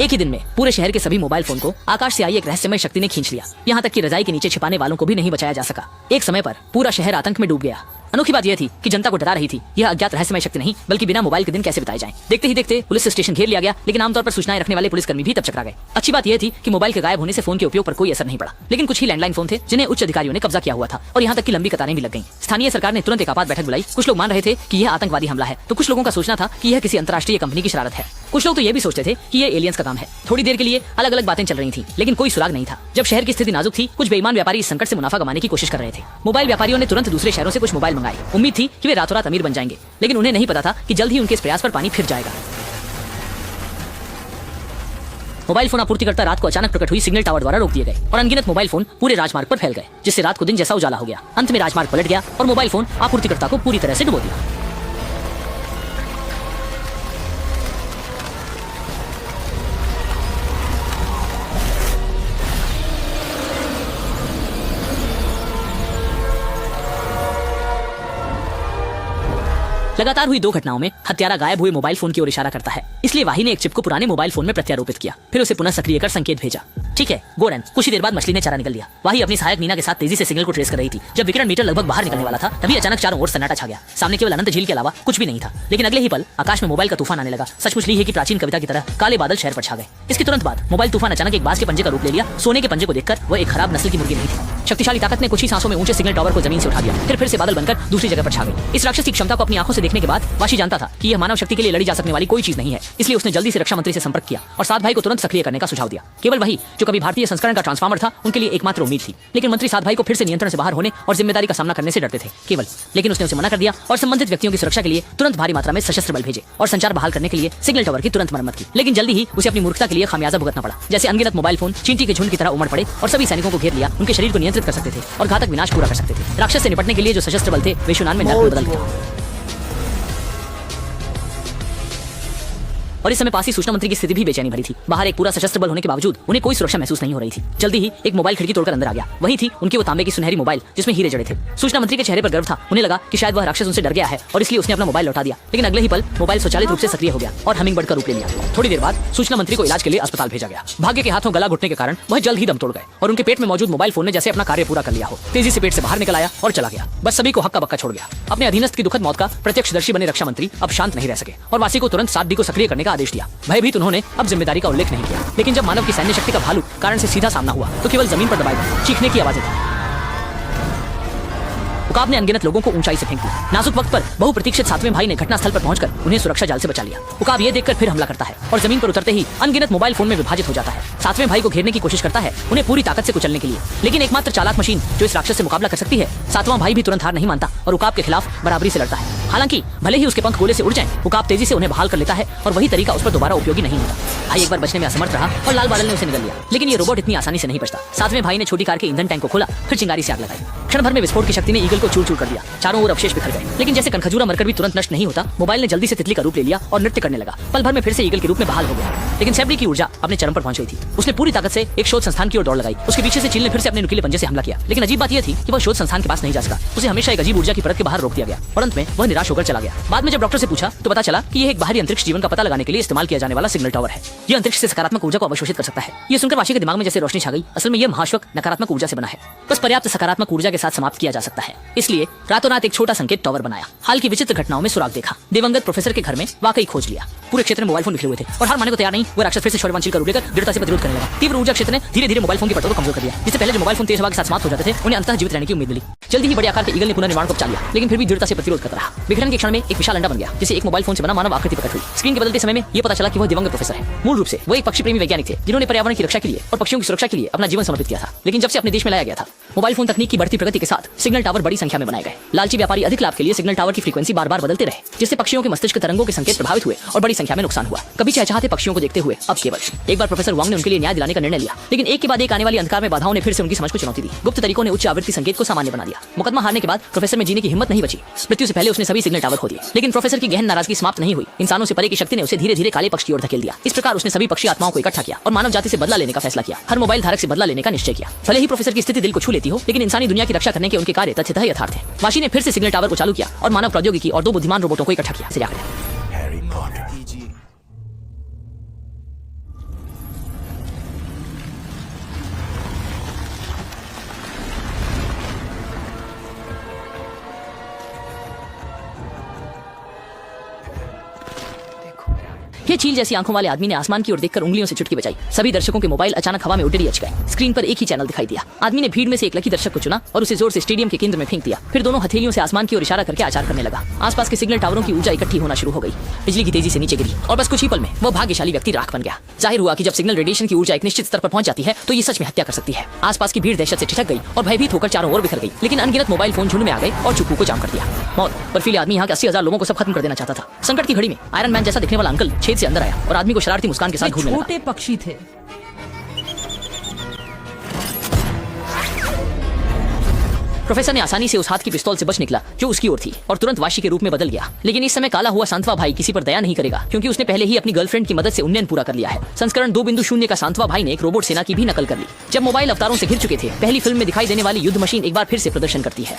एक ही दिन में पूरे शहर के सभी मोबाइल फोन को आकाश से आई एक रहस्यमय शक्ति ने खींच लिया। यहाँ तक कि रजाई के नीचे छिपाने वालों को भी नहीं बचाया जा सका। एक समय पर पूरा शहर आतंक में डूब गया। अनोखी बात यह थी कि जनता को डरा रही थी यह अज्ञात रहस्यमय शक्ति नहीं, बल्कि बिना मोबाइल के दिन कैसे बिताए जाएं। देखते ही देखते पुलिस स्टेशन घेर लिया गया, लेकिन आमतौर पर सूचनाएं रखने वाले पुलिसकर्मी भी तब चकरा गए। अच्छी बात यह थी कि मोबाइल के गायब होने से फोन के उपयोग पर कोई असर नहीं पड़ा, लेकिन कुछ ही लैंडलाइन फोन थे जिन्हें उच्च अधिकारियों ने कब्जा किया हुआ था और यहाँ तक की लंबी कतारें भी लग गई। स्थानीय सरकार ने तुरंत एक आपात बैठक बुलाई। कुछ लोग मान रहे थे कि यह आतंकवादी हमला है, तो कुछ लोगों का सोचना था कि यह किसी अंतर्राष्ट्रीय कंपनी की शरारत है। कुछ लोग तो ये भी सोचते थे कि यह एलियंस का काम है। थोड़ी देर के लिए अलग अलग बातें चल रही थी, लेकिन कोई सुराग नहीं था। जब शहर की स्थिति नाजुक थी, कुछ बेईमान व्यापारी इस संकट से मुनाफा कमाने की कोशिश कर रहे थे। मोबाइल व्यापारियों ने तुरंत दूसरे शहरों से कुछ मोबाइल मंगाए। उम्मीद थी कि वे रातों रात अमीर बन जाएंगे, लेकिन उन्हें नहीं पता था कि जल्द ही उनके इस प्रयास पर पानी फिर जाएगा। मोबाइल फोन आपूर्तिकर्ता रात को अचानक प्रकट हुई सिग्नल टावर द्वारा रोक दिए गए और अनगिनत मोबाइल फोन पूरे राजमार्ग पर फैल गए, जिससे रात को दिन जैसा उजाला हो गया। अंत में राजमार्ग पलट गया और मोबाइल फोन आपूर्तिकर्ता को पूरी तरह से डुबो दिया। लगातार हुई दो घटनाओं में हत्यारा गायब हुए मोबाइल फोन की ओर इशारा करता है, इसलिए वाही ने एक चिप को पुराने मोबाइल फोन में प्रत्यारोपित किया, फिर उसे पुनः सक्रिय कर संकेत भेजा। ठीक है गोरन, कुछ ही देर बाद मछली ने चारा निकल दिया। वाही अपनी सहायक नीना के साथ तेजी से सिग्नल को ट्रेस कर रही थी। जब विकिरण मीटर लगभग बाहर निकलने वाला था, तभी अचानक चारों ओर सन्नाटा छा गया। सामने केवल अनंत झील के अलावा कुछ भी नहीं था। लेकिन अगले ही पल आकाश में मोबाइल का तूफान आने लगा। सचमुच ली है कि प्राचीन कविता की तरह काले बादल शहर पर छा गए। इसके तुरंत बाद मोबाइल तूफान अचानक एक बाज के पंजे का रूप ले लिया। सोने के पंजे को देखकर वह एक खराब नस्ल की मुर्गी नहीं थी। शक्तिशाली ताकत ने कुछ ही सांसों में ऊंचे सिग्नल टावर को जमीन से उठा दिया, फिर से बादल बनकर दूसरी जगह पर छा गई। इस राक्षस की क्षमता को अपनी आंखों से देखने के बाद वाशी जानता था कि यह मानव शक्ति के लिए लड़ी जा सकने वाली कोई चीज नहीं है। इसलिए उसने जल्दी से रक्षा मंत्री से संपर्क किया और सात भाई को तुरंत सक्रिय करने का सुझाव दिया। केवल वही जो कभी भारतीय संस्करण का ट्रांसफार्मर था, उनके लिए एकमात्र उम्मीद थी। लेकिन मंत्री सात भाई को फिर से नियंत्रण से बाहर होने और जिम्मेदारी का सामना करने से डरते थे लेकिन उसने उसे मना कर दिया और संबंधित व्यक्तियों की सुरक्षा के लिए तुरंत भारी मात्रा में सशस्त्र बल भेजे और संचार बहाल करने के लिए सिग्नल टावर की तुरंत मरम्मत की। लेकिन जल्दी ही उसे अपनी मूर्खता के लिए खामियाजा भुगतना पड़ा। जैसे अनगिनत मोबाइल फोन चींटी के झुंड की तरह उमड़ पड़े और सभी सैनिकों को घेर लिया। उनके शरीर को नियंत्रित कर सकते थे और घातक विनाश पूरा कर सकते थे। राक्षस से निपटने के लिए जो सशस्त्र बल थे वे यूनान में नर्क में बदल गए। और इस समय पास ही सूचना मंत्री की स्थिति भी बेचैनी भरी थी। बाहर एक पूरा सशस्त्र बल होने के बावजूद उन्हें कोई सुरक्षा महसूस नहीं हो रही थी। जल्दी ही एक मोबाइल खिड़की तोड़कर अंदर आ गया। वही थी उनकी वो तांबे की सुनहरी मोबाइल जिसमें हीरे जड़े थे। सूचना मंत्री के चेहरे पर गर्व था। उन्हें लगा कि शायद वह राक्षस उनसे डर गया है और इसलिए उसने अपना मोबाइल लौटा दिया। लेकिन अगले ही पल मोबाइल स्वचालित रूप से सक्रिय हो गया और हमिंग का रूप ले लिया। थोड़ी देर बाद सूचना मंत्री को इलाज के लिए अस्पताल भेजा गया। भाग्य के हाथों गला घुटने के कारण वह जल्द ही दम तोड़ गए और उनके पेट में मौजूद मोबाइल फोन ने जैसे अपना कार्य पूरा कर लिया हो, तेजी से पेट से बाहर निकल आया और चला गया। बस सभी को हक्का बक्का छोड़ गया। अपने अधीनस्थ की दुखद मौत का प्रत्यक्षदर्शी बने रक्षा मंत्री अब शांत नहीं रह सके और वासी को तुरंत 7D को सक्रिय करने का आदेश दिया। भयभीत उन्होंने अब जिम्मेदारी का उल्लेख नहीं किया। लेकिन जब मानव की सैन्य शक्ति का भालू कारण से सीधा सामना हुआ तो केवल जमीन पर दबाए गए चीखने की आवाजें थी। उकाब ने अनगिनत लोगों को ऊंचाई से फेंक दिया। नाजुक वक्त पर बहुप्रतीक्षित सातवें भाई ने घटनास्थल पर पहुंचकर उन्हें सुरक्षा जाल से बचा लिया। उकाब ये देखकर फिर हमला करता है और जमीन पर उतरते ही अनगिनत मोबाइल फोन में विभाजित हो जाता है। सातवें भाई को घेरने की कोशिश करता है, उन्हें पूरी ताकत से कुचलने के लिए। लेकिन एकमात्र चालाक मशीन जो इस राक्षस से मुकाबला कर सकती है, सातवां भाई भी तुरंत हार नहीं मानता और उकाब के खिलाफ बराबरी से लड़ता है। हालांकि भले ही उसके पंख गोले से उड़ जाएं, उकाब तेजी से उन्हें बहाल कर लेता है और वही तरीका उस पर दोबारा उपयोगी नहीं होता। भाई एक बार बचने में असमर्थ रहा और लाल बादल ने उसे निगल लिया। लेकिन ये रोबोट इतनी आसानी से नहीं बचता। सातवें भाई ने छोटी कार के ईंधन टैंक को खोला, फिर चिंगारी से आग लगाई। क्षण भर में विस्फोट की शक्ति ने ईगल को चूर-चूर कर दिया। चारों ओर अवशेष बिखर गए। लेकिन जैसे कनखजूरा मरकर भी तुरंत नष्ट नहीं होता, मोबाइल ने जल्दी से तितली का रूप ले लिया और नृत्य करने लगा। पल भर में फिर से ईगल के रूप में बहाल हो गया। लेकिन सैबरी की ऊर्जा अपने चरम पर पहुंच गई थी। उसने पूरी ताकत से एक शोध संस्थान की ओर दौड़ लगाई। उसके पीछे से चील ने फिर से अपने नुकीले पंजे से हमला किया। लेकिन अजीब बात यह थी कि वह शोध संस्थान के पास नहीं जा सका। उसे हमेशा एक अजीब ऊर्जा की परत के बाहर रोक दिया गया और अंत में वह निराश होकर चला गया। बाद में जब डॉक्टर से पूछा तो पता चला कि यह एक बाहरी अंतरिक्ष जीवन का पता लगाने के लिए इस्तेमाल किया जाने वाला सिग्नल टावर है। यह अंतरिक्ष से सकारात्मक ऊर्जा को अवशोषित कर सकता है। यह सुनकर वाशी के दिमाग में जैसे रोशनी छा गई। असल में यह महाश्वक नकारात्मक ऊर्जा से बना है। बस पर्याप्त सकारात्मक ऊर्जा के साथ समाप्त किया जा सकता है। इसलिए रातों रात एक छोटा संकेत टावर बनाया। हाल की विचित्र घटनाओं में सुराग देखा। दिवंगत प्रोफेसर के घर में वाकई खोज लिया। पूरे क्षेत्र में मोबाइल फोन बिखरे हुए थे और हार मानने को तैयार नहीं वो राक्षस फिर से शौर्यवांशिल का रूप लेकर दृढ़ता से प्रतिरोध करने लगा। तीव्र ऊर्जा क्षेत्र ने धीरे धीरे मोबाइल फोन की परतों को कमजोर कर दिया। जिससे पहले जो मोबाइल फोन तेज हवा के साथ समाप्त हो जाते थे, उन्हें अंततः जीवित रहने की उम्मीद मिली। जल्दी ही बड़े आकार के ईगल ने पुनर्निर्माण को बचा लिया, लेकिन फिर भी दृढ़ता से प्रतिरोध करता रहा। विघटन के क्षण में एक विशाल अंडा बन गया, जिसे एक मोबाइल फोन से बना मानव आकृति प्रकट हुई। स्क्रीन के बदलते समय में यह पता चला कि वह दिवंगत प्रोफेसर है। मूल रूप से वो एक पक्षी प्रेमी वैज्ञानिक थे जिन्होंने पर्यावरण की रक्षा के लिए और पक्षियों की सुरक्षा के लिए अपना जीवन समर्पित किया था। लेकिन जब से अपने देश में लाया गया था, मोबाइल फोन तकनीक की बढ़ती प्रगति के साथ सिग्नल टावर बड़ी संख्या में बनाए गए। लालची व्यापारी अधिक लाभ के लिए सिग्नल टावर की फ्रीक्वेंसी बार-बार बदलते रहे, जिससे पक्षियों के मस्तिष्क तरंगों के संकेत प्रभावित हुए और बड़ी संख्या में नुकसान हुआ। कभी चहचहाते पक्षियों को देखते हुए अब केवल एक बार प्रोफेसर वांग ने उनके लिए न्याय दिलाने का निर्णय लिया। लेकिन एक के बाद एक आने वाली अंधकार में बाधाओं ने फिर से उनकी समझ को चुनौती दी। गुप्त तरीकों ने उच्च आवृत्ति संकेत को सामान्य बना दिया। मुकदमा हारने के बाद प्रोफेसर में जीने की हिम्मत नहीं बची। मृत्यु से पहले उसने सभी सिग्नल टावर खो दिए। लेकिन प्रोफेसर की गहन नाराजगी समाप्त नहीं हुई। इंसानों से परे की शक्ति ने उसे धीरे धीरे काले पक्ष की ओर धकेल दिया। इस प्रकार उसने सभी पक्षी आत्माओं को इकट्ठा किया और मानव जाति से बदला लेने का फैसला किया। हर मोबाइल धारक से बदला लेने का निश्चय किया। भले ही प्रोफेसर की स्थिति दिल को छू लेती हो, लेकिन इंसानी दुनिया की रक्षा करने के उनके कार्य तथ्यतः यथार्थ है। वाशी ने फिर से सिग्नल टावर को चालू किया और मानव प्रौद्योगिकी और 2 बुद्धिमान रोबोटों को इकट्ठा किया। ये चील जैसी आंखों वाले आदमी ने आसमान की ओर देखकर उंगलियों से चुटकी बजाई। सभी दर्शकों के मोबाइल अचानक हवा में उड़े अच गए। स्क्रीन पर एक ही चैनल दिखाई दिया। आदमी ने भीड़ में से एक लकी दर्शक को चुना और उसे जोर से स्टेडियम के केंद्र में फेंक दिया। फिर दोनों हथेलियों से आसमान की ओर इशारा करके आचार करने लगा। आसपास के सिग्नल टावरों की ऊर्जा इकट्ठी होना शुरू हो गई। बिजली की तेजी से नीचे गिरी और बस कुछ ही पल में वह भाग्यशाली व्यक्ति राख बन गया। जाहिर हुआ कि जब सिग्नल रेडिएशन की ऊर्जा एक निश्चित स्तर पर पहुंच जाती है तो ये सच में हत्या कर सकती है। आसपास की भीड़ दहशत से ठिठक गई और भयभीत होकर चारों ओर बिखर गई। लेकिन अनगिनत मोबाइल फोन झुंड में आ गए और चुप्पू को जाम कर दिया। मौत बर्फीले आदमी यहाँ के 80,000 लोगों को सब खत्म कर देना चाहता था। संकट की घड़ी में आयरन मैन जैसा दिखने वाला अंकल छेद से अंदर आया और आदमी को शरारती मुस्कान के साथ घूरने लगा। छोटे पक्षी थे। प्रोफेसर ने आसानी से उस हाथ की पिस्तौल से बच निकला जो उसकी ओर थी और तुरंत वाशी के रूप में बदल गया। लेकिन इस समय काला हुआ सांत्वा भाई किसी पर दया नहीं करेगा क्योंकि उसने पहले ही अपनी गर्लफ्रेंड की मदद से उन्नयन पूरा कर लिया है। संस्करण 2.0 का सांत्वा भाई ने एक रोबोट सेना की भी नकल कर ली। जब मोबाइल अवतारों से घिर चुके थे, पहली फिल्म में दिखाई देने वाली युद्ध मशीन एक बार फिर से प्रदर्शन करती है।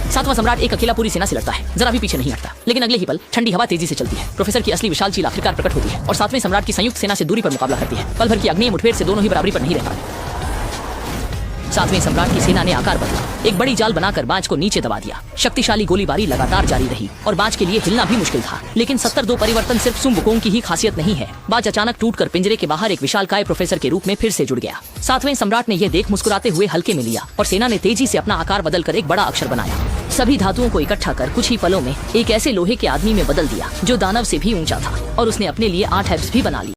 सातवां सम्राट एक अकेला पूरी सेना से लड़ता है, जरा भी पीछे नहीं हटता। लेकिन अगले ही पल ठंडी हवा तेजी से चलती है। प्रोफेसर की असली विशाल चील आखिरकार प्रकट होती है और सातवें सम्राट की संयुक्त सेना से दूरी पर मुकाबला करती है। पल भर की अग्नि मुठभेड़ से दोनों ही बराबरी पर नहीं रह पाए। सातवें सम्राट की सेना ने आकार बदला, एक बड़ी जाल बनाकर बाज को नीचे दबा दिया। शक्तिशाली गोलीबारी लगातार जारी रही और बाज के लिए हिलना भी मुश्किल था। लेकिन 72 परिवर्तन सिर्फ सुम्बुकों की ही खासियत नहीं है। बाज अचानक टूटकर पिंजरे के बाहर एक विशालकाय प्रोफेसर के रूप में फिर से जुड़ गया। सातवें सम्राट ने यह देख मुस्कुराते हुए हल्के में लिया और सेना ने तेजी से अपना आकार बदलकर एक बड़ा अक्षर बनाया। सभी धातुओं को इकट्ठा कर कुछ ही पलों में एक ऐसे लोहे के आदमी में बदल दिया जो दानव से भी ऊंचा था और उसने अपने लिए 8 एब्स भी बना ली।